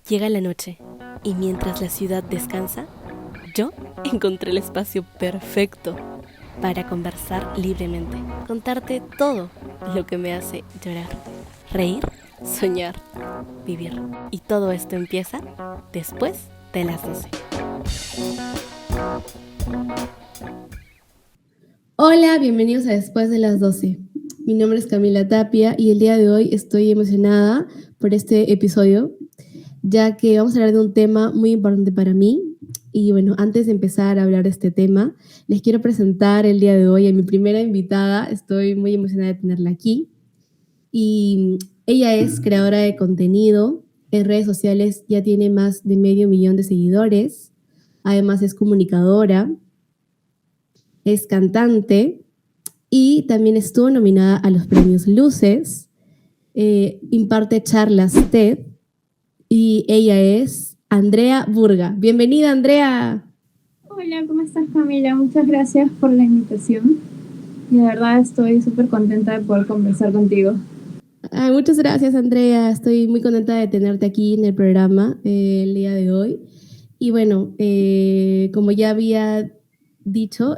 Llega la noche y mientras la ciudad descansa, yo encontré el espacio perfecto para conversar libremente, contarte todo lo que me hace llorar, reír, soñar, vivir. Y todo esto empieza después de las 12. Hola, bienvenidos a Después de las 12. Mi nombre es Camila Tapia y el día de hoy estoy emocionada por este episodio, ya que vamos a hablar de un tema muy importante para mí. Y bueno, antes de empezar a hablar de este tema, les quiero presentar el día de hoy a mi primera invitada. Estoy muy emocionada de tenerla aquí. Y ella es creadora de contenido. En redes sociales ya tiene más de 500,000 de seguidores. Además es comunicadora, es cantante y también estuvo nominada a los premios Luces, imparte charlas TED y ella es Andrea Burga. Bienvenida, Andrea. Hola, ¿cómo estás, Camila? Muchas gracias por la invitación. Y de verdad estoy súper contenta de poder conversar contigo. Ay, muchas gracias, Andrea. Estoy muy contenta de tenerte aquí en el programa el día de hoy. Y bueno, como ya había dicho,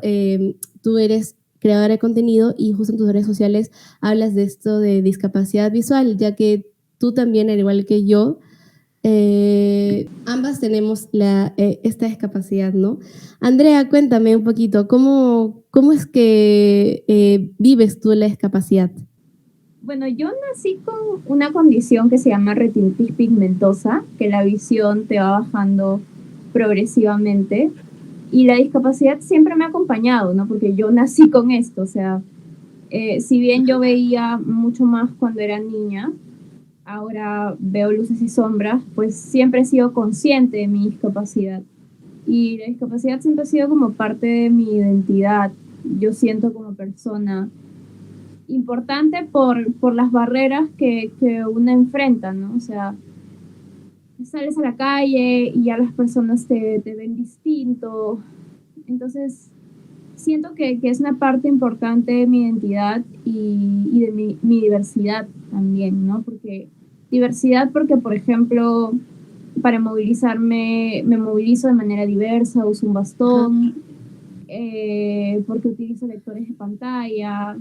tú eres creadora de contenido y justo en tus redes sociales hablas de esto de discapacidad visual, ya que tú también, al igual que yo, ambas tenemos esta discapacidad, ¿no? Andrea, cuéntame un poquito, ¿cómo es que vives tú la discapacidad? Bueno, yo nací con una condición que se llama retinitis pigmentosa, que la visión te va bajando progresivamente. Y la discapacidad siempre me ha acompañado, ¿no? Porque yo nací con esto, o sea, si bien yo veía mucho más cuando era niña, ahora veo luces y sombras, pues siempre he sido consciente de mi discapacidad. Y la discapacidad siempre ha sido como parte de mi identidad. Yo siento como persona importante por las barreras que uno enfrenta, ¿no? O sea, sales a la calle y ya las personas te ven distinto. Entonces, siento que es una parte importante de mi identidad y de mi diversidad también, ¿no? Porque diversidad porque, por ejemplo, para movilizarme, me movilizo de manera diversa, uso un Ajá. bastón, porque utilizo lectores de pantalla.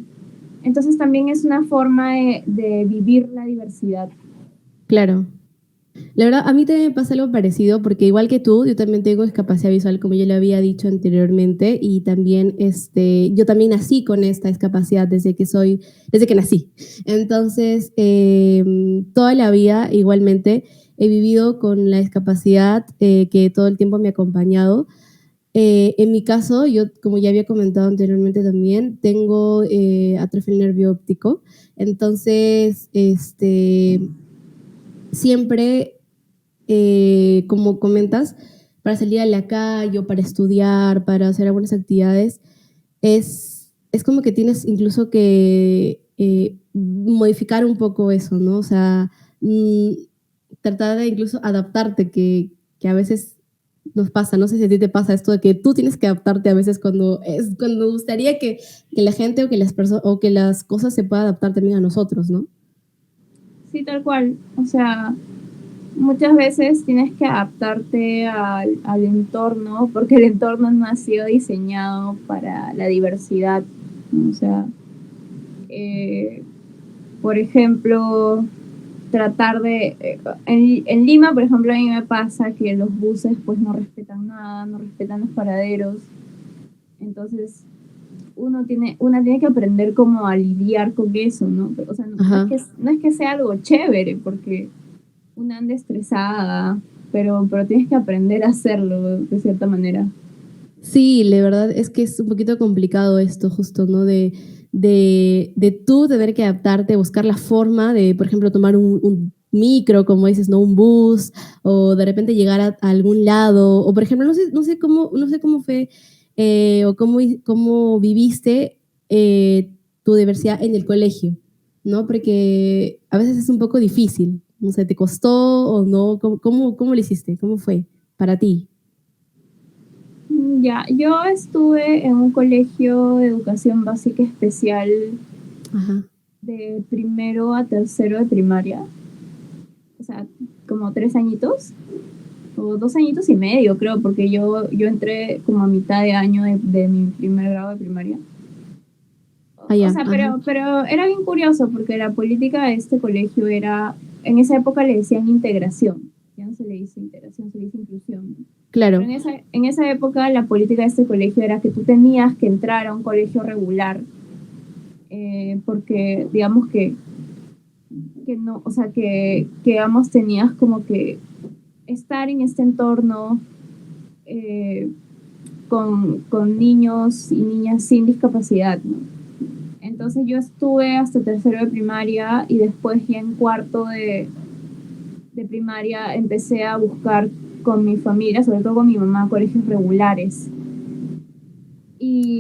Entonces también es una forma de vivir la diversidad. Claro. La verdad, a mí también me pasa algo parecido, porque igual que tú, yo también tengo discapacidad visual, como yo le había dicho anteriormente, y también yo también nací con esta discapacidad desde que nací. Entonces, toda la vida igualmente he vivido con la discapacidad que todo el tiempo me ha acompañado. En mi caso, yo, como ya había comentado anteriormente también, tengo atrofia del nervio óptico. Entonces, siempre como comentas, para salir a la calle o para estudiar, para hacer algunas actividades, es como que tienes incluso que modificar un poco eso, ¿no? O sea, mm, tratar de incluso adaptarte, que a veces nos pasa, no sé si a ti te pasa esto de que tú tienes que adaptarte a veces cuando gustaría que la gente o que las personas o que las cosas se puedan adaptar también a nosotros, ¿no? Sí, tal cual. O sea, muchas veces tienes que adaptarte al entorno porque el entorno no ha sido diseñado para la diversidad. O sea, eh, por ejemplo, tratar de... en Lima, por ejemplo, a mí me pasa que los buses pues no respetan nada, no respetan los paraderos. Entonces, una tiene que aprender cómo a lidiar con eso, ¿no? O sea, Ajá. no es que sea algo chévere, porque una anda estresada, pero tienes que aprender a hacerlo de cierta manera. Sí, la verdad es que es un poquito complicado esto justo, ¿no? De tú tener que adaptarte, buscar la forma de, por ejemplo, tomar un micro, como dices, ¿no? Un bus, o de repente llegar a algún lado, o por ejemplo, no sé cómo fue, o cómo viviste tu diversidad en el colegio, ¿no? Porque a veces es un poco difícil, no sé, ¿te costó o no? ¿Cómo lo hiciste? ¿Cómo fue para ti? Ya, yo estuve en un colegio de educación básica especial Ajá. de primero a tercero de primaria. O sea, como 3 añitos, o 2 añitos y medio, creo, porque yo entré como a mitad de año de mi primer grado de primaria. O Ya, sea, ajá. pero era bien curioso porque la política de este colegio era, en esa época le decían integración, ya no se le dice integración, se le dice inclusión. Pero Claro. en esa época la política de este colegio era que tú tenías que entrar a un colegio regular, porque digamos que no, o sea, que digamos tenías como que estar en este entorno eh, con niños y niñas sin discapacidad, ¿no? Entonces yo estuve hasta tercero de primaria y después ya en cuarto de primaria empecé a buscar con mi familia, sobre todo con mi mamá, colegios regulares.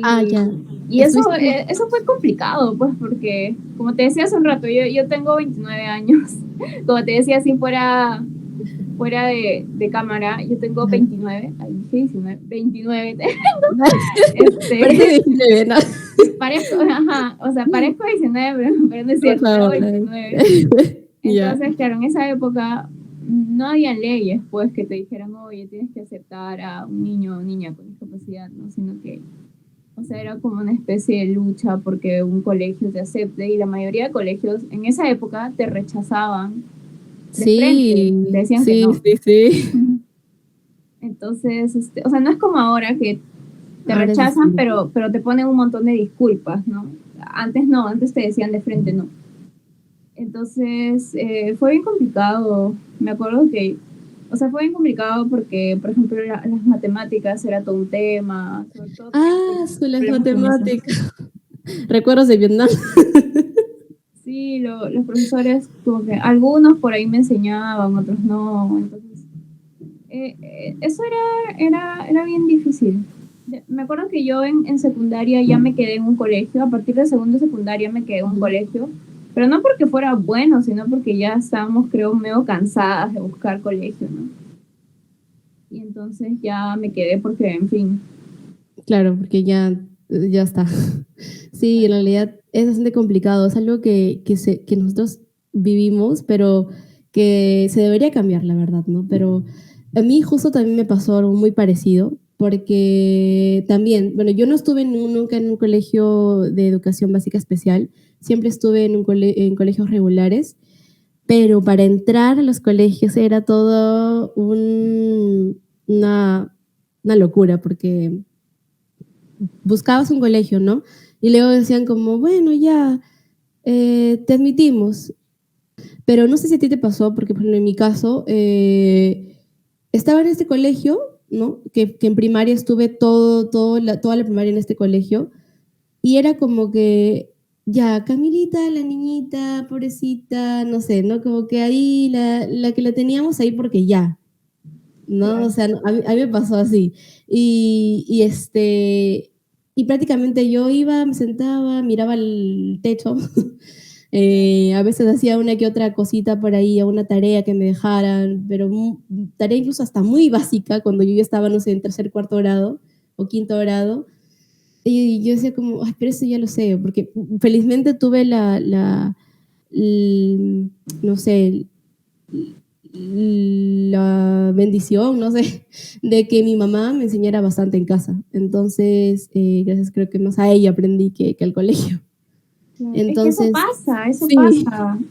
Ah, Y, ya. y Estuviste. eso fue complicado, pues, porque, como te decía hace un rato, yo tengo 29 años. Como te decía, si fuera de cámara, yo tengo Ajá. 29, ay, dije 19, 29, este, Parece 19, ¿no? parezco, ajá, o sea, parezco 19, pero no es Por cierto, tengo favor. 29. Ya. Entonces, claro, en esa época no había leyes, pues, que te dijeran, oye, tienes que aceptar a un niño o niña con discapacidad, ¿no? Sino que, o sea, era como una especie de lucha porque un colegio te acepte y la mayoría de colegios en esa época te rechazaban de frente, te Sí, decían que sí, no. sí, sí. Entonces, o sea, no es como ahora que te Ahora es rechazan, distinto. pero te ponen un montón de disculpas, ¿no? Antes no, antes te decían de frente no. Entonces, fue bien complicado. Me acuerdo que, o sea, fue bien complicado porque, por ejemplo, las matemáticas era todo un tema, sobre todo tenía Son las problemas con eso. matemáticas. Recuerdos de Vietnam. Sí, los profesores, como que algunos por ahí me enseñaban, otros no. Entonces, eso era bien difícil. Me acuerdo que yo en secundaria ya me quedé en un colegio, a partir de segundo de secundaria me quedé en un colegio, pero no porque fuera bueno, sino porque ya estábamos, creo, medio cansadas de buscar colegio, ¿no? Y entonces ya me quedé porque, en fin. Claro, porque ya está. Sí, en realidad es bastante complicado. Es algo que nosotros vivimos, pero que se debería cambiar, la verdad, ¿no? Pero a mí justo también me pasó algo muy parecido, porque también, bueno, yo no estuve nunca en un colegio de educación básica especial, siempre estuve en colegios regulares, pero para entrar a los colegios era todo una locura, porque buscabas un colegio, ¿no? Y luego decían como, bueno, ya, te admitimos. Pero no sé si a ti te pasó, porque por ejemplo, en mi caso, estaba en este colegio, ¿no? Que en primaria estuve toda la primaria en este colegio, y era como que, ya, Camilita, la niñita, pobrecita, no sé, ¿no? Como que ahí, la que la teníamos ahí porque ya, ¿no? O Claro. sea, a mí me pasó así. Y prácticamente yo iba, me sentaba, miraba el techo, a veces hacía una que otra cosita por ahí, una tarea que me dejaran, pero tarea incluso hasta muy básica, cuando yo ya estaba, no sé, en tercer, cuarto grado o quinto grado. Y yo decía como, ay, pero eso ya lo sé, porque felizmente tuve l- no sé, la bendición, no sé, de que mi mamá me enseñara bastante en casa. Entonces, gracias creo que más a ella aprendí que al colegio. Claro. Es que Entonces, eso sí, pasa,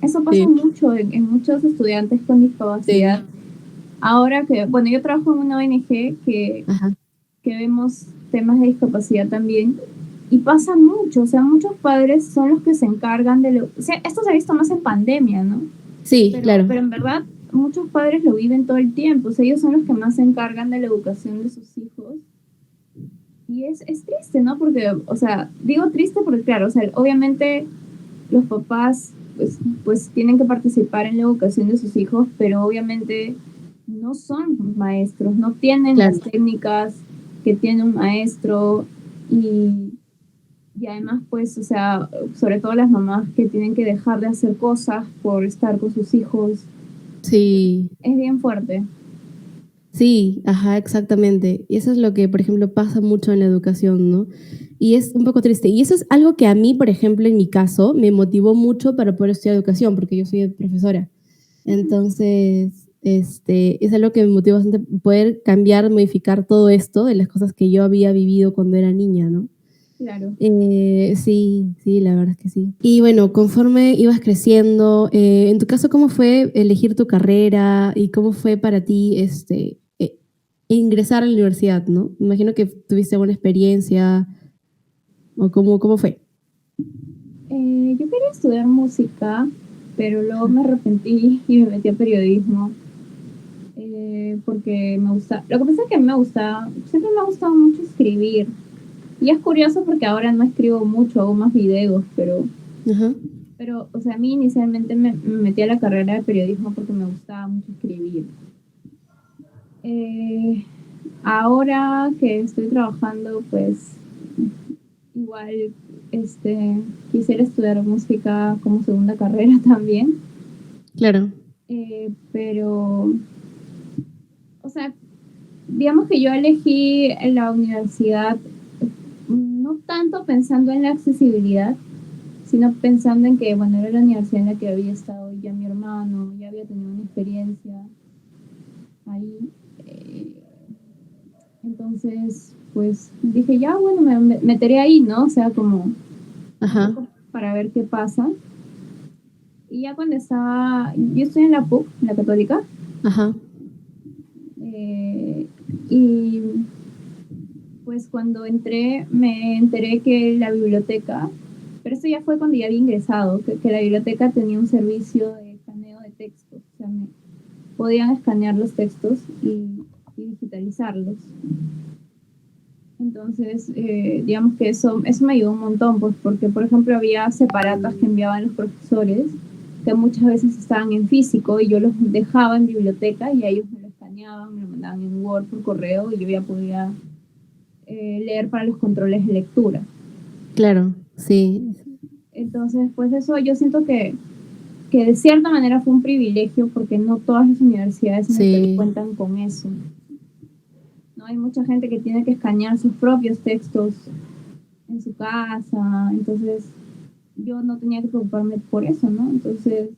eso pasa sí, mucho en muchos estudiantes con discapacidad. sí, Ahora que, bueno, yo trabajo en una ONG ajá, que vemos temas de discapacidad también. Y pasa mucho, o sea, muchos padres son los que se encargan o sea, esto se ha visto más en pandemia, ¿no? sí, claro, Pero en verdad muchos padres lo viven todo el tiempo, o sea, ellos son los que más se encargan de la educación de sus hijos. Y es triste, ¿no? Porque, o sea, digo triste porque, claro, o sea, obviamente los papás pues tienen que participar en la educación de sus hijos, pero obviamente no son maestros, no tienen las claro. técnicas que tiene un maestro y además pues, o sea, sobre todo las mamás que tienen que dejar de hacer cosas por estar con sus hijos, Sí, es bien fuerte. sí, ajá, exactamente. Y eso es lo que, por ejemplo, pasa mucho en la educación, ¿no? Y es un poco triste. Y eso es algo que a mí, por ejemplo, en mi caso, me motivó mucho para poder estudiar educación, porque yo soy profesora. Entonces, es algo que me motiva bastante poder cambiar, modificar todo esto de las cosas que yo había vivido cuando era niña, ¿no? Claro. Sí, sí, la verdad es que sí. Y bueno, conforme ibas creciendo, en tu caso, ¿cómo fue elegir tu carrera y cómo fue para ti ingresar a la universidad, ¿no? Me imagino que tuviste buena experiencia o cómo fue. Yo quería estudiar música, pero luego me arrepentí y me metí a periodismo. Porque me gusta. Lo que pasa es que a mí me gusta, siempre me ha gustado mucho escribir. Y es curioso porque ahora no escribo mucho, hago más videos, Ajá, o sea, a mí inicialmente me metí a la carrera de periodismo porque me gustaba mucho escribir. Eh, Ahora que estoy trabajando, pues igual quisiera estudiar música como segunda carrera también. claro. Pero, o sea, digamos que yo elegí la universidad no tanto pensando en la accesibilidad, sino pensando en que, bueno, era la universidad en la que había estado ya mi hermano, ya había tenido una experiencia ahí. Entonces, pues dije, ya, bueno, me meteré ahí, ¿no? O sea, como un Ajá, poco para ver qué pasa. Y ya cuando estaba, yo estoy en la PUC, en la Católica, ajá, eh, y pues cuando entré me enteré que la biblioteca, pero eso ya fue cuando ya había ingresado, que la biblioteca tenía un servicio de escaneo de textos, o sea, podían escanear los textos y digitalizarlos. Entonces, digamos que eso me ayudó un montón, pues porque, por ejemplo, había separatas que enviaban los profesores que muchas veces estaban en físico y yo los dejaba en biblioteca y ellos me lo escaneaban, me lo mandaban en Word por correo y yo ya podía leer para los controles de lectura. claro, sí, Entonces, pues eso yo siento que de cierta manera fue un privilegio porque no todas las universidades en el Perú sí, cuentan con eso. No hay mucha gente que tiene que escanear sus propios textos en su casa, entonces yo no tenía que preocuparme por eso, ¿no? Entonces,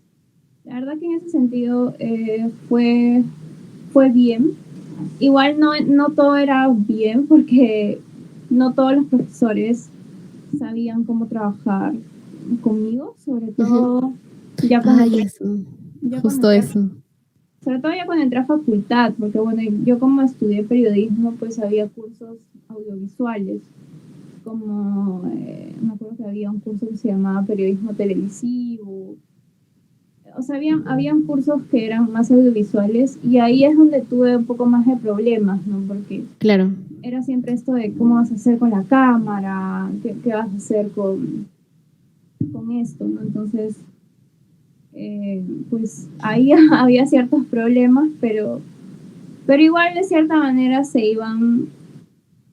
la verdad que en ese sentido fue bien. Igual no todo era bien porque no todos los profesores sabían cómo trabajar conmigo, sobre ujú. todo ya cuando Ay, entré, eso, ya cuando justo entré, eso. sobre todo ya cuando entré a facultad, porque bueno, yo como estudié periodismo, pues había cursos audiovisuales, como me acuerdo que había un curso que se llamaba periodismo televisivo, o sea, habían cursos que eran más audiovisuales y ahí es donde tuve un poco más de problemas, ¿no? Porque Claro. era siempre esto de cómo vas a hacer con la cámara, qué vas a hacer con esto, ¿no? Entonces, pues ahí había ciertos problemas, pero igual de cierta manera se iban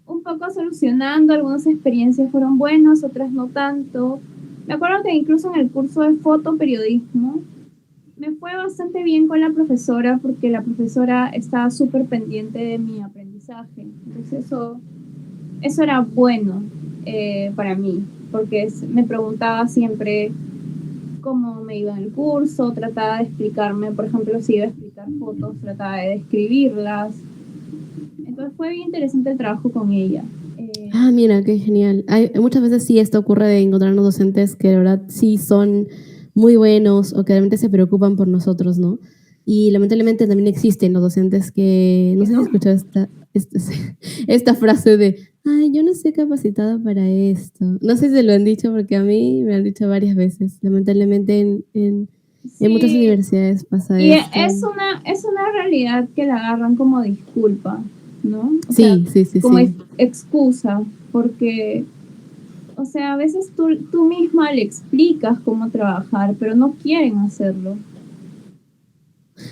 un poco solucionando, algunas experiencias fueron buenas, otras no tanto. Me acuerdo que incluso en el curso de fotoperiodismo me fue bastante bien con la profesora porque la profesora estaba súper pendiente de mi aprendizaje. Entonces eso era bueno para mí, porque me preguntaba siempre cómo me iba en el curso, trataba de explicarme, por ejemplo, si iba a explicar fotos, trataba de describirlas. Entonces fue bien interesante el trabajo con ella. Ah, mira, qué genial. Muchas veces sí esto ocurre de encontrarnos docentes que de verdad sí son muy buenos o que realmente se preocupan por nosotros, ¿no? Y lamentablemente también existen los docentes que, no Que sé si has no, escuchado esta, esta frase de, ay, yo no estoy capacitado para esto. No sé si se lo han dicho porque a mí me han dicho varias veces. Lamentablemente en muchas sí, universidades pasa y esto. es una realidad que la agarran como disculpa, ¿no? O sea, Sí, sí, sí, como sí. excusa, porque, o sea, a veces tú misma le explicas cómo trabajar, pero no quieren hacerlo.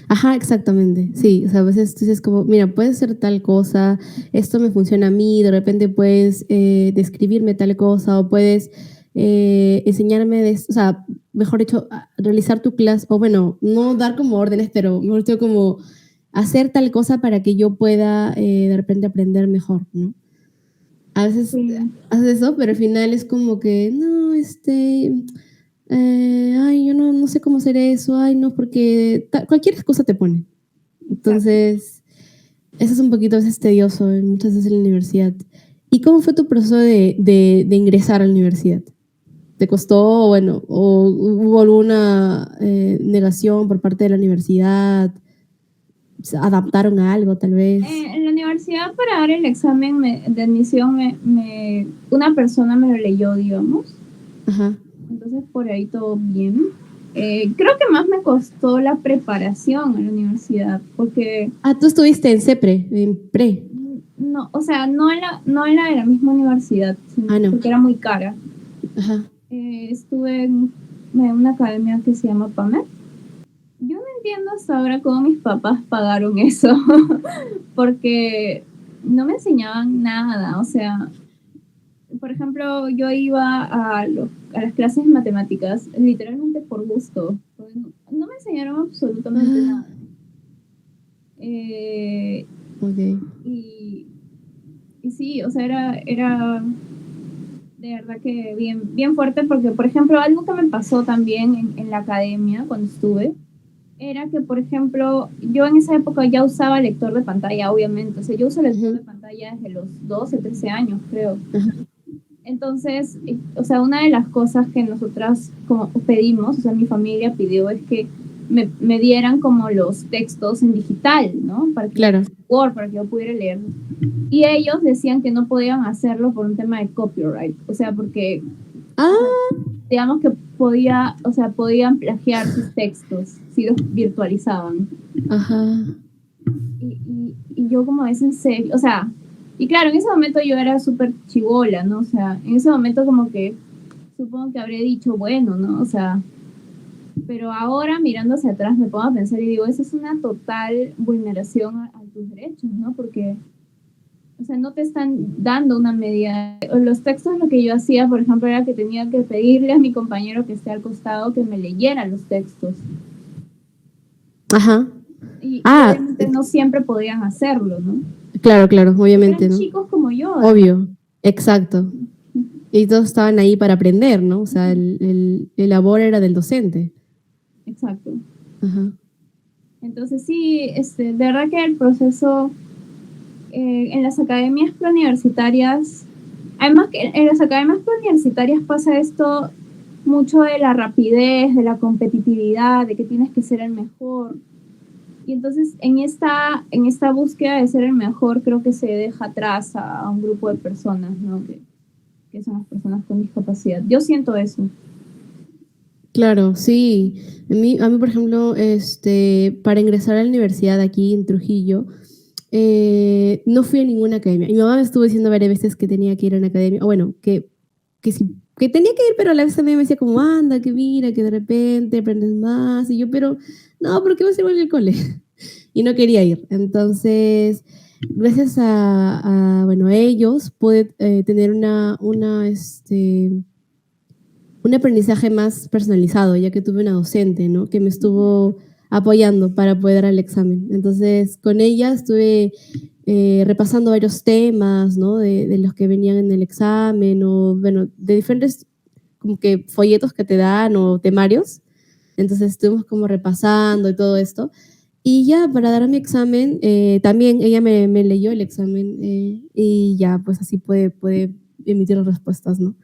Ajá, exactamente. Sí, o sea, a veces tú dices como, mira, puedes hacer tal cosa, esto me funciona a mí, de repente puedes describirme tal cosa o puedes enseñarme de esto, o sea, mejor dicho, realizar tu clase, o bueno, no dar como órdenes, pero mejor dicho, como hacer tal cosa para que yo pueda de repente aprender mejor, ¿no? A veces Sí, haces eso, pero al final es como que, no, ay, yo no sé cómo hacer eso, ay, no, porque cualquier excusa te pone. Entonces, eso es un poquito a veces tedioso muchas veces en la universidad. ¿Y cómo fue tu proceso de ingresar a la universidad? ¿Te costó, bueno, o hubo alguna negación por parte de la universidad? ¿Se adaptaron a algo, tal vez? En la universidad, para dar el examen de admisión, una persona me lo leyó, digamos. Ajá. Entonces, por ahí todo bien. Creo que más me costó la preparación en la universidad, porque... Ah, tú estuviste en CEPRE, en PRE. No, o sea, no en la de la misma universidad, sino No. porque era muy cara. Ajá. Estuve en una academia que se llama PAMED. Yo no entiendo hasta ahora cómo mis papás pagaron eso, porque no me enseñaban nada. O sea, por ejemplo, yo iba a las clases de matemáticas literalmente por gusto. No me enseñaron absolutamente nada. Okay. Y sí, o sea, era de verdad que bien fuerte, porque, por ejemplo, algo que me pasó también en la academia cuando estuve, era que, por ejemplo, yo en esa época ya usaba lector de pantalla, obviamente. O sea, yo uso lector de pantalla desde los 12, 13 años, creo. Entonces, o sea, una de las cosas que nosotras como pedimos, o sea, mi familia pidió, es que me dieran como los textos en digital, ¿no? Para que Word, para que yo pudiera leer. Y ellos decían que no podían hacerlo por un tema de copyright, o sea, porque digamos que podían plagiar sus textos si los virtualizaban. Ajá. Y yo como es en serio, o sea, y claro, en ese momento yo era súper chibola, ¿no? O sea, en ese momento como que supongo que habré dicho, bueno, ¿no? O sea, pero ahora mirando hacia atrás me pongo a pensar y digo, eso es una total vulneración a tus derechos, ¿no? Porque, o sea, no te están dando una medida. Los textos, lo que yo hacía, por ejemplo, era que tenía que pedirle a mi compañero que esté al costado que me leyera los textos. Ajá. Y obviamente no siempre podían hacerlo, ¿no? Claro, obviamente, eran ¿no? chicos como yo. Obvio, exacto. Y todos estaban ahí para aprender, ¿no? O sea, el labor era del docente. Exacto. Ajá. Entonces sí, de verdad que el proceso en las academias preuniversitarias, además que en las academias preuniversitarias pasa esto mucho de la rapidez, de la competitividad, de que tienes que ser el mejor. Y entonces en esta búsqueda de ser el mejor creo que se deja atrás a un grupo de personas, ¿no? Que son las personas con discapacidad. Yo siento eso. Claro, sí. A mí, por ejemplo, para ingresar a la universidad aquí en Trujillo, no fui a ninguna academia. Mi mamá me estuvo diciendo varias veces que tenía que ir a una academia, o bueno, que tenía que ir, pero a la vez también me decía como, anda, que mira, que de repente aprendes más. Y yo, pero no, ¿por qué vas a ir al cole? Y no quería ir. Entonces, gracias bueno, a ellos pude tener un aprendizaje más personalizado, ya que tuve una docente, ¿no? Que me estuvo apoyando para poder dar el examen. Entonces, con ella estuve repasando varios temas, ¿no? De los que venían en el examen, o bueno, de diferentes como que folletos que te dan o temarios. Entonces estuvimos como repasando y todo esto. Y ya para dar mi examen, también ella me leyó el examen y ya pues así puede emitir las respuestas, ¿no?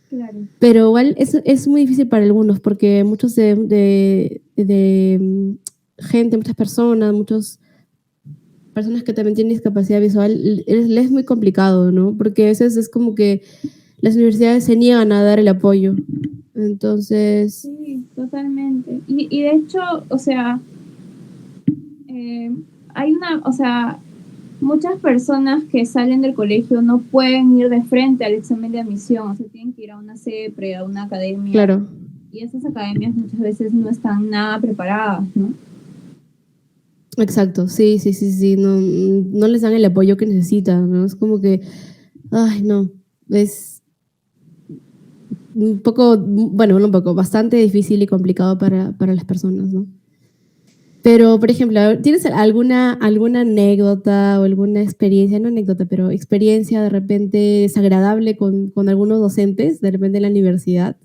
Claro. Pero igual es muy difícil para algunos porque muchos de gente, muchas personas que también tienen discapacidad visual, les es muy complicado, ¿no? Porque a veces es como que las universidades se niegan a dar el apoyo. Entonces... Sí, totalmente. Y de hecho, o sea, o sea, muchas personas que salen del colegio no pueden ir de frente al examen de admisión, o sea, tienen que ir a una CEPRE, a una academia. Claro. Y esas academias muchas veces no están nada preparadas, ¿no? Exacto, sí, no les dan el apoyo que necesitan, ¿no? Es como que, ay, no, es un poco, bueno, no un poco, bastante difícil y complicado para las personas, ¿no? Pero, por ejemplo, ¿tienes alguna anécdota o alguna experiencia, no anécdota, pero experiencia de repente desagradable con algunos docentes, de repente en la universidad?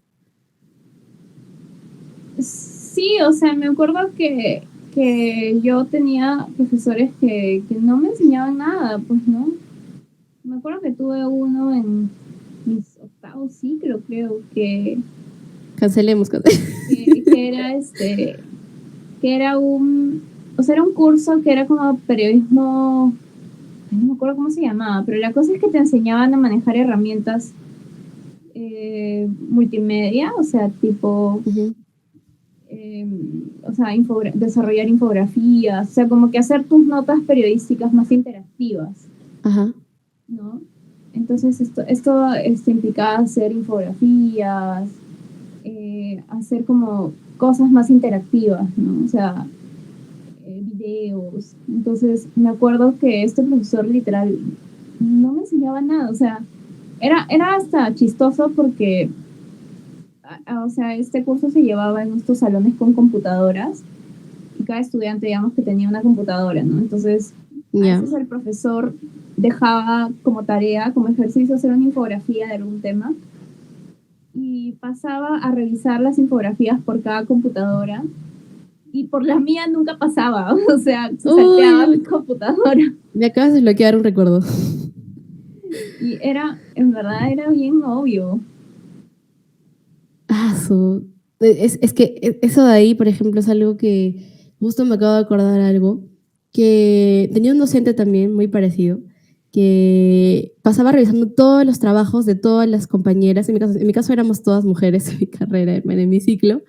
Sí, o sea, me acuerdo que que yo tenía profesores que no me enseñaban nada, pues no. Me acuerdo que tuve uno en mis octavos ciclo, creo, Cancelemos. que era que era o sea, era un curso que era como periodismo, no me acuerdo cómo se llamaba, pero la cosa es que te enseñaban a manejar herramientas multimedia, o sea, tipo, Ujú. o sea, desarrollar infografías, o sea, como que hacer tus notas periodísticas más interactivas, Ajá. ¿no? Entonces esto implicaba hacer infografías, hacer como cosas más interactivas, ¿no? O sea, videos. Entonces me acuerdo que este profesor literal no me enseñaba nada, o sea, era hasta chistoso porque, o sea, este curso se llevaba en estos salones con computadoras y cada estudiante, digamos, que tenía una computadora, ¿no? Entonces, a Ya. veces el profesor dejaba como tarea, como ejercicio, hacer una infografía de algún tema y pasaba a revisar las infografías por cada computadora y por la mía nunca pasaba, o sea, se salteaba mi Uy, computadora. me acabas de desbloquear un recuerdo. Y en verdad era bien obvio. Ah, es que eso de ahí, por ejemplo, es algo que justo me acabo de acordar algo, que tenía un docente también muy parecido, que pasaba revisando todos los trabajos de todas las compañeras. En mi caso éramos todas mujeres en mi carrera, en mi ciclo.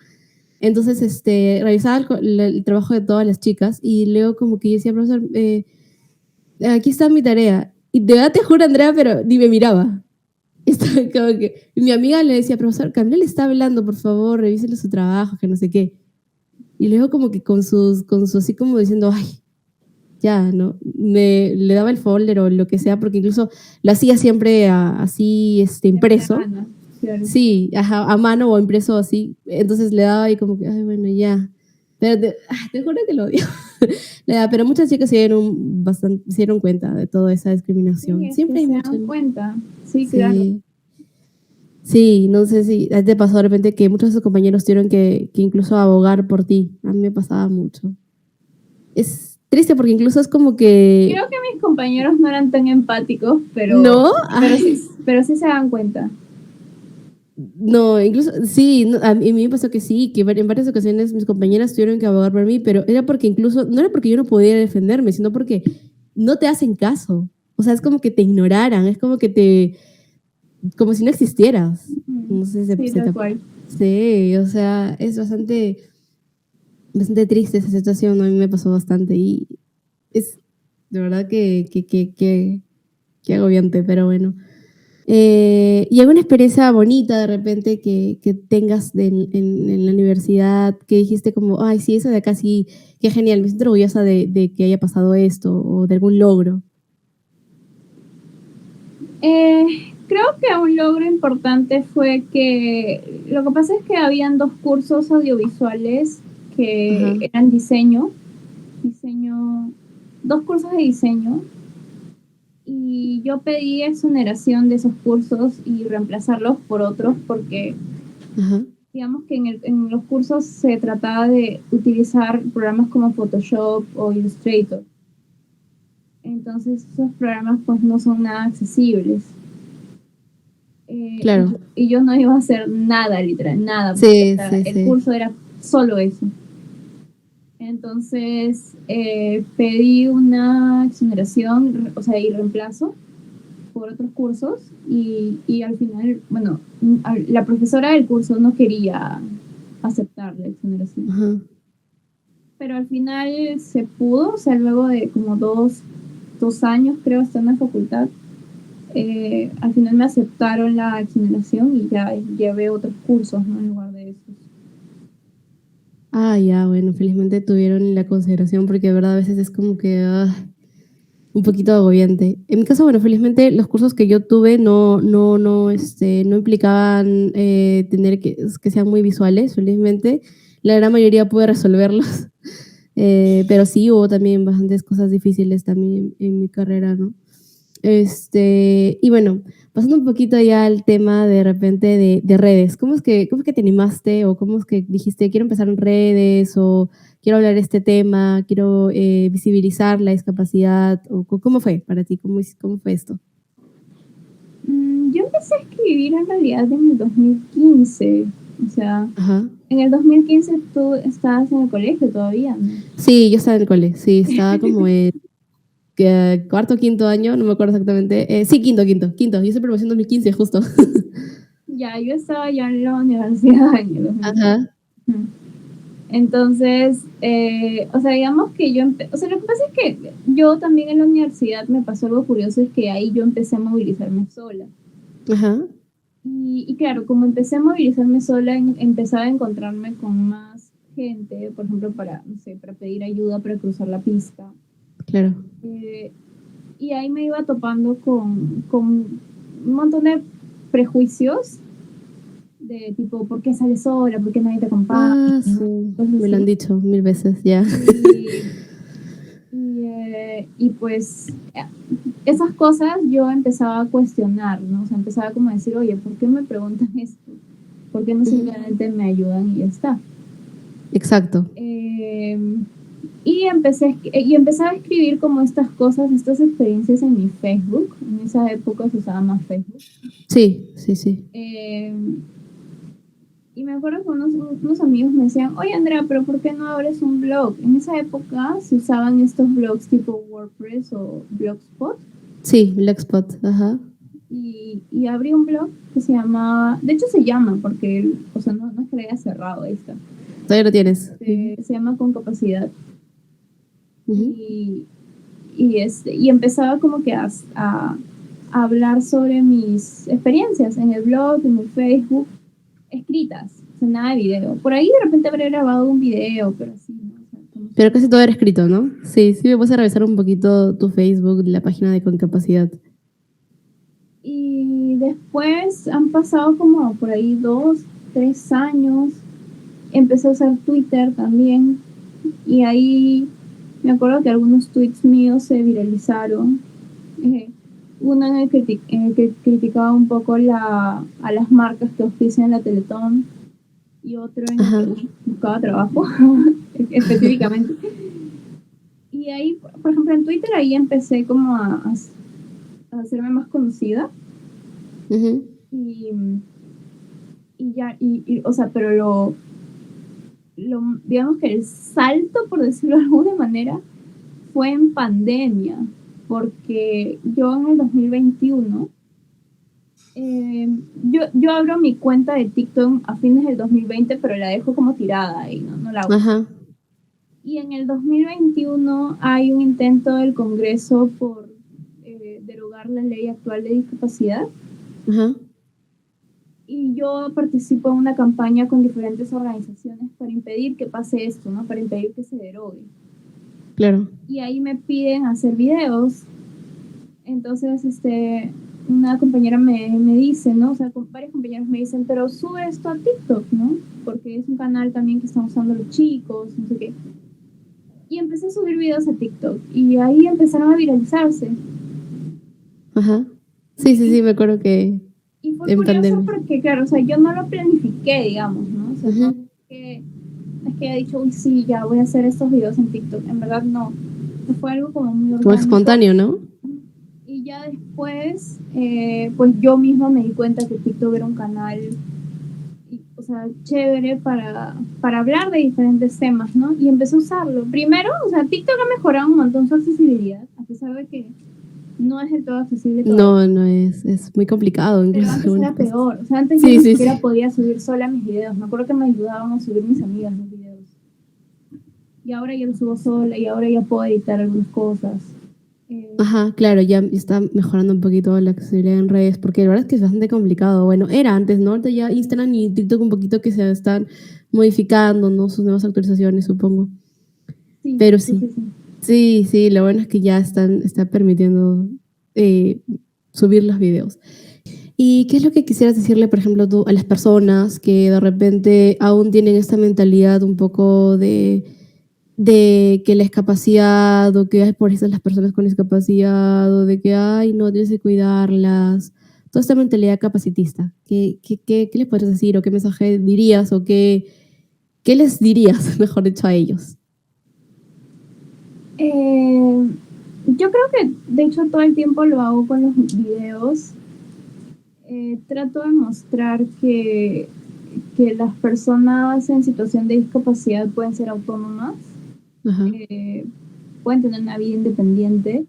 Entonces, revisaba el trabajo de todas las chicas y luego como que yo decía, profesor, aquí está mi tarea. Y de verdad te juro, Andrea, pero ni me miraba. Estaba como que, mi amiga le decía, profesor, Camila está hablando, por favor, revísele su trabajo, que no sé qué. Y luego como que con su así como diciendo, ay, ya, ¿no? Le daba el folder o lo que sea, porque incluso lo hacía siempre así, Siempre a impreso. mano, claro. Sí, ajá, a mano o impreso así. Entonces le daba ahí como que, ay, bueno, ya. Pero te juro que lo odio. Pero muchas chicas se dieron cuenta de toda esa Sí, discriminación. es que Siempre hay se mucho. dan cuenta. Sí, claro. Sí. Sí, no sé si a ti te pasó de repente que muchos de tus compañeros tuvieron que incluso abogar por ti. A mí me pasaba mucho. Es triste porque incluso es como que, Creo que mis compañeros no eran tan empáticos, no, pero sí, ay, pero sí se dan cuenta. no, incluso, sí, no, a mí me pasó que sí, que en varias ocasiones mis compañeras tuvieron que abogar por mí, pero era porque incluso, no era porque yo no pudiera defenderme, sino porque no te hacen caso. O sea, es como que te ignoraran, es como si no existieras. No sé si se, Sí, se tal te... cual. Sí, o sea, es bastante triste esa situación, ¿no? A mí me pasó bastante y es de verdad que agobiante, pero bueno. ¿Y alguna experiencia bonita de repente que tengas en la universidad, que dijiste como, ay, sí, eso de acá sí, qué genial, me siento orgullosa de que haya pasado esto o de algún logro? Creo que un logro importante fue que lo que pasa es que habían dos cursos audiovisuales Ajá, que eran diseño, dos cursos de diseño y yo pedí exoneración de esos cursos y reemplazarlos por otros porque ajá. digamos que en los cursos se trataba de utilizar programas como Photoshop o Illustrator. Entonces esos programas pues no son nada accesibles. Claro. Y yo no iba a hacer nada, literal, nada, porque Sí, sí, el sí. curso era solo eso. Entonces pedí una exoneración, o sea, y reemplazo por otros cursos y al final, bueno, la profesora del curso no quería aceptar la exoneración. Ajá. Pero al final se pudo, o sea, luego de como dos años creo estar en la facultad, al final me aceptaron la exoneración y ya llevé otros cursos, ¿no? En lugar de esos. Ah, ya, bueno, felizmente tuvieron la consideración porque de verdad a veces es como que un poquito agobiante. En mi caso, bueno, felizmente los cursos que yo tuve no implicaban tener que sean muy visuales, felizmente. La gran mayoría pude resolverlos, pero sí hubo también bastantes cosas difíciles también en mi carrera, ¿no? Y bueno, pasando un poquito ya al tema de repente de redes, ¿cómo es que te animaste o cómo es que dijiste quiero empezar en redes o quiero hablar de este tema, quiero visibilizar la discapacidad o cómo fue para ti, cómo fue esto? Yo empecé a escribir en realidad en el 2015. O sea, Ajá. en el 2015 tú estabas en el colegio todavía, ¿no? Sí, yo estaba en el cole, sí, estaba como en cuarto, quinto año, no me acuerdo exactamente. Sí, quinto. Yo hice promoción 2015 justo. Ya, yo estaba ya en la universidad en el 2015. Ajá, Ujú. Entonces, o sea, digamos que o sea, lo que pasa es que yo también en la universidad me pasó algo curioso, es que ahí yo empecé a movilizarme sola. ajá, Y claro, como empecé a movilizarme sola, empezaba a encontrarme con más gente, por ejemplo, para, no sé, para pedir ayuda para cruzar la pista. claro. Eh, y ahí me iba topando con un montón de prejuicios de tipo, ¿por qué sales sola? ¿Por qué nadie te acompaña? Ah, sí, Cosas me lo han así. dicho 1000 veces ya. Y, y pues esas cosas yo empezaba a cuestionar, ¿no? O sea, empezaba como a decir, oye, ¿por qué me preguntan esto? ¿Por qué no Ujú. simplemente me ayudan y ya está? Exacto. Eh, y empecé a escribir como estas cosas, estas experiencias en mi Facebook. En esa época se usaba más Facebook. Sí, sí, sí. Eh, y me acuerdo que unos amigos me decían, oye Andrea, pero ¿por qué no abres un blog? En esa época se usaban estos blogs tipo WordPress o Blogspot. Sí, Blackspot, ajá. Y abrí un blog que se llamaba, de hecho se llama, porque, o sea, no es que lo haya cerrado, ahí está. Todavía lo tienes. Ujú, Se llama Con Capacidad. ujú. Y, y empezaba como que a hablar sobre mis experiencias en el blog, en el Facebook, escritas, o sea, nada de video. Por ahí de repente habré grabado un video, pero así, ¿no? O sea, como Pero casi todo era escrito, ¿no? Sí, sí me puse a revisar un poquito tu Facebook, la página de Concapacidad. Y después han pasado como por ahí 2, 3 años. Empecé a usar Twitter también. Y ahí me acuerdo que algunos tweets míos se viralizaron. Eh, Uno en el que criticaba un poco a las marcas que auspician la Teletón. Y otro en el que Ajá, buscaba trabajo, específicamente. Y ahí, por ejemplo, en Twitter ahí empecé como a hacerme más conocida. ujú, Y, y ya, o sea, pero digamos que el salto, por decirlo de alguna manera, fue en pandemia, porque yo en el 2021, yo abro mi cuenta de TikTok a fines del 2020, pero la dejo como tirada y no la uso. ajá, Y en el 2021 hay un intento del Congreso por derogar la ley actual de discapacidad. ajá, Y yo participo en una campaña con diferentes organizaciones para impedir que pase esto, ¿no? Para impedir que se derogue. claro. Y ahí me piden hacer videos. Entonces, una compañera me dice, ¿no? O sea, varios compañeros me dicen, pero sube esto a TikTok, ¿no? Porque es un canal también que están usando los chicos, no sé qué. Y empecé a subir videos a TikTok y ahí empezaron a viralizarse. Ajá. Sí, sí, Y, sí, me acuerdo que y fue en curioso pandemia. porque, claro, o sea, yo no lo planifiqué, digamos, ¿no? O sea, no Ujú. es que haya dicho, uy, sí, ya voy a hacer estos videos en TikTok. En verdad, no. Fue algo como muy Como orgánico. espontáneo, ¿no? Y ya después, pues yo misma me di cuenta que TikTok era un canal, o sea, chévere para hablar de diferentes temas, ¿no? Y empecé a usarlo. Primero, o sea, TikTok ha mejorado un montón su accesibilidad, a pesar de que no es del todo accesible todavía. No, no es muy complicado Pero incluso antes algunas era cosas. peor. O sea, antes yo Sí, ni sí, siquiera sí. podía subir sola mis videos. Me acuerdo que me ayudaban a subir mis amigas los videos. Y ahora ya lo subo sola y ahora ya puedo editar algunas cosas. Eh, Ajá, claro, ya está mejorando un poquito la accesibilidad en redes, porque la verdad es que es bastante complicado. Bueno, era antes, ¿no? Ahorita ya Instagram y TikTok un poquito que se están modificando, ¿no? Sus nuevas actualizaciones, supongo. sí, Pero sí, sí, sí, sí. sí, sí, lo bueno es que ya está permitiendo eh, subir los videos. ¿Y qué es lo que quisieras decirle, por ejemplo, tú a las personas que de repente aún tienen esta mentalidad un poco de que la discapacidad, o que hay por eso las personas con discapacidad, o de que, ay, no, tienes que cuidarlas. Toda esta mentalidad capacitista. ¿Qué les puedes decir? ¿O qué mensaje dirías? ¿O qué les dirías, mejor dicho, a ellos? Yo creo que, de hecho, todo el tiempo lo hago con los videos. Trato de mostrar que las personas en situación de discapacidad pueden ser autónomas, pueden tener una vida independiente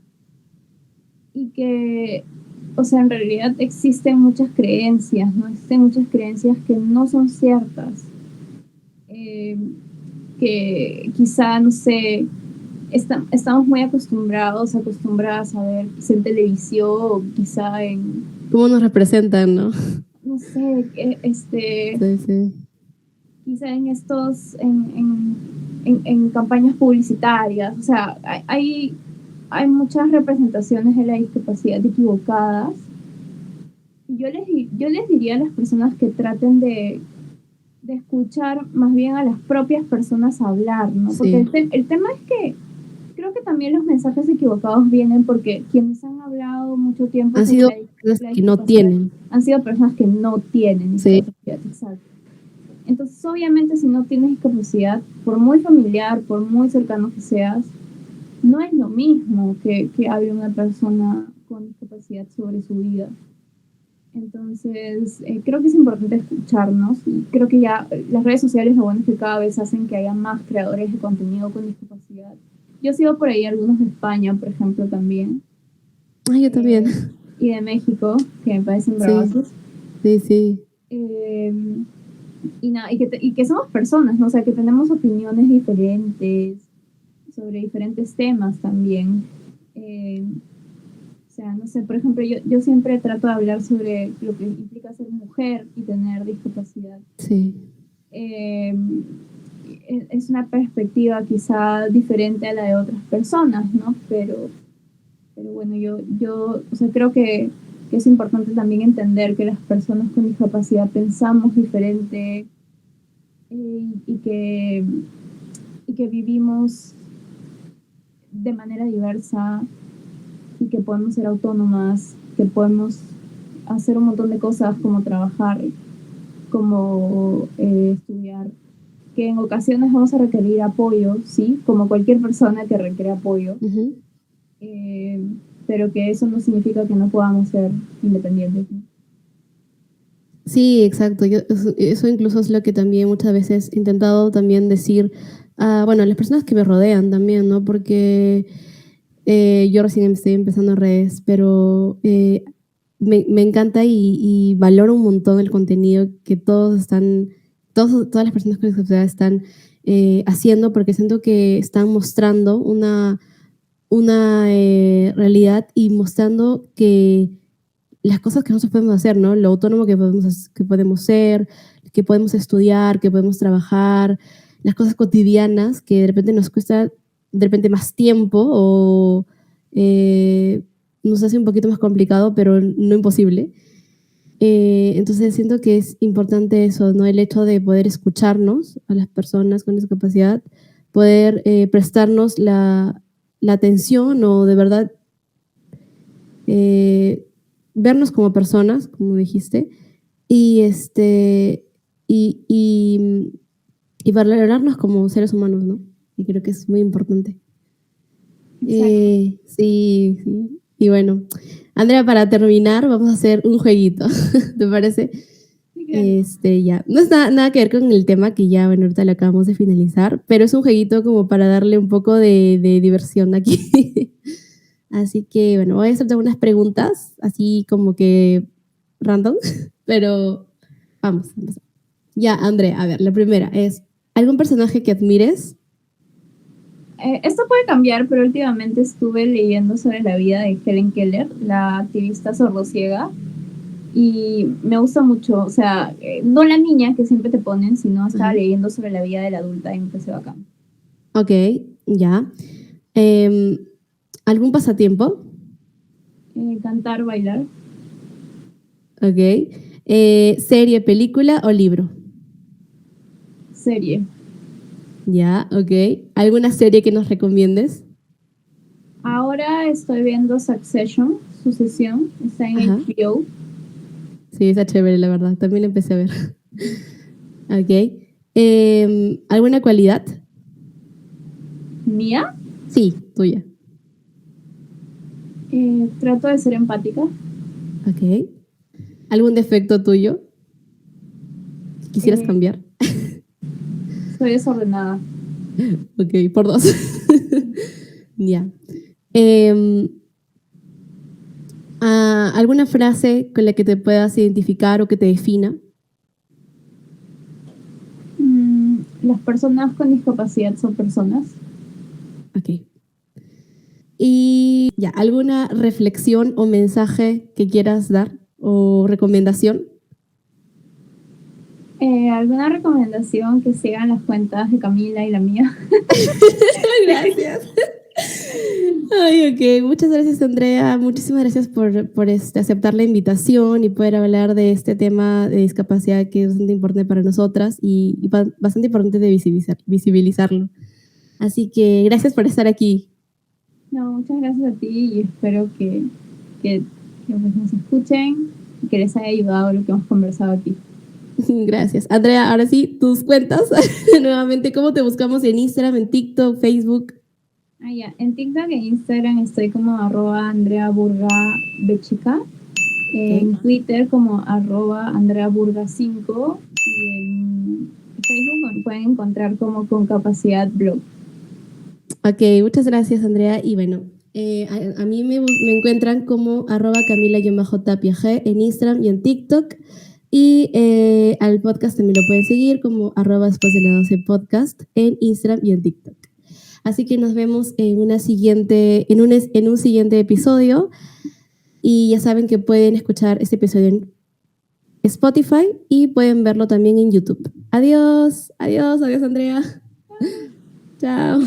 y que, o sea, en realidad existen muchas creencias, ¿no? Existen muchas creencias que no son ciertas, que quizá, no sé, estamos muy acostumbradas a ver quizá en televisión, quizá en... ¿Cómo nos representan, no? No sé, Sí. quizá en en campañas publicitarias, o sea, hay muchas representaciones de la discapacidad equivocadas. Yo les diría a las personas que traten de escuchar más bien a las propias personas hablar, ¿no? Porque el tema es que creo que también los mensajes equivocados vienen porque quienes han hablado mucho tiempo han sido personas que no tienen. Han sido personas que no tienen discapacidad, exacto. Entonces, obviamente, si no tienes discapacidad, por muy familiar, por muy cercano que seas, no es lo mismo que hable una persona con discapacidad sobre su vida. Entonces, creo que es importante escucharnos y creo que ya las redes sociales lo bueno es que cada vez hacen que haya más creadores de contenido con discapacidad. Yo sigo por ahí algunos de España, por ejemplo, también. Yo también. Y de México, que me parecen bravazos. Sí. Y que somos personas, ¿no? O sea, que tenemos opiniones diferentes sobre diferentes temas también. O sea, no sé, por ejemplo, yo siempre trato de hablar sobre lo que implica ser mujer y tener discapacidad. Sí. Es una perspectiva quizá diferente a la de otras personas, ¿no? Pero bueno, yo o sea, creo que es importante también entender que las personas con discapacidad pensamos diferente y que vivimos de manera diversa y que podemos ser autónomas, que podemos hacer un montón de cosas como trabajar, como estudiar, que en ocasiones vamos a requerir apoyo, sí, como cualquier persona que requiere apoyo, pero que eso no significa que no podamos ser independientes, ¿no? Sí, exacto. Eso incluso es lo que también muchas veces he intentado también decir a, bueno, las personas que me rodean también, ¿no? Porque yo recién estoy empezando en redes, pero me encanta y valoro un montón el contenido que todas las personas con discapacidad están haciendo, porque siento que están mostrando una realidad y mostrando que las cosas que nosotros podemos hacer, ¿no? Lo autónomo que podemos ser, que podemos estudiar, que podemos trabajar, las cosas cotidianas que de repente nos cuesta de repente más tiempo o nos hace un poquito más complicado, pero no imposible. Entonces siento que es importante eso, ¿no? El hecho de poder escucharnos a las personas con discapacidad, poder prestarnos la atención o de verdad vernos como personas, como dijiste, y y, y, y valorarnos como seres humanos, ¿no? Y creo que es muy importante. Sí. Y bueno, Andrea, para terminar, vamos a hacer un jueguito, ¿te parece? Sí, claro. Ya. No es nada que ver con el tema que ya, bueno, ahorita lo acabamos de finalizar, pero es un jueguito como para darle un poco de diversión aquí. Así que, bueno, voy a hacerte unas preguntas, así como que random, pero vamos a empezar. Ya, Andrea, a ver, la primera es, ¿algún personaje que admires? Esto puede cambiar, pero últimamente estuve leyendo sobre la vida de Helen Keller, la activista sordociega, y me gusta mucho, o sea, no la niña que siempre te ponen, sino estaba leyendo sobre la vida de la adulta y me parece bacán. Ok, ya. ¿Algún pasatiempo? Cantar, bailar. Ok. ¿Serie, película o libro? Serie. Ya, ok. ¿Alguna serie que nos recomiendes? Ahora estoy viendo Sucesión, está en Ajá. HBO. Sí, está chévere, la verdad. También la empecé a ver. Ok. ¿Alguna cualidad? Mía, Sí, tuya. trato de ser empática. Ok. ¿Algún defecto tuyo que quisieras eh, cambiar? soy desordenada. Ok, por dos. Ya. Em, ¿Alguna frase con la que te puedas identificar o que te defina? Las personas con discapacidad son personas. Ok. Y ya, ¿alguna reflexión o mensaje que quieras dar o recomendación? ¿Alguna recomendación? Que sigan las cuentas de Camila y la mía. Gracias. Ay, ok. Muchas gracias, Andrea. Muchísimas gracias por aceptar la invitación y poder hablar de este tema de discapacidad que es bastante importante para nosotras y bastante importante de visibilizarlo. Así que gracias por estar aquí. No, muchas gracias a ti y espero que, pues nos escuchen y que les haya ayudado lo que hemos conversado aquí. Gracias. Andrea, ahora sí, tus cuentas. Nuevamente, ¿cómo te buscamos en Instagram, en TikTok, Facebook? Ya. En TikTok e Instagram estoy como @AndreaBurgaBechica. En Ok. Twitter como @AndreaBurga5 y en Facebook me pueden encontrar como Con Capacidad Blog. Ok, muchas gracias, Andrea. Y bueno, a mí me encuentran como @Camila-Tapia G en Instagram y en TikTok. Y al podcast también lo pueden seguir como @después de las 12 podcast en Instagram y en TikTok. Así que nos vemos en en un siguiente episodio. Y ya saben que pueden escuchar este episodio en Spotify y pueden verlo también en YouTube. Adiós, adiós, adiós, Andrea. Chao.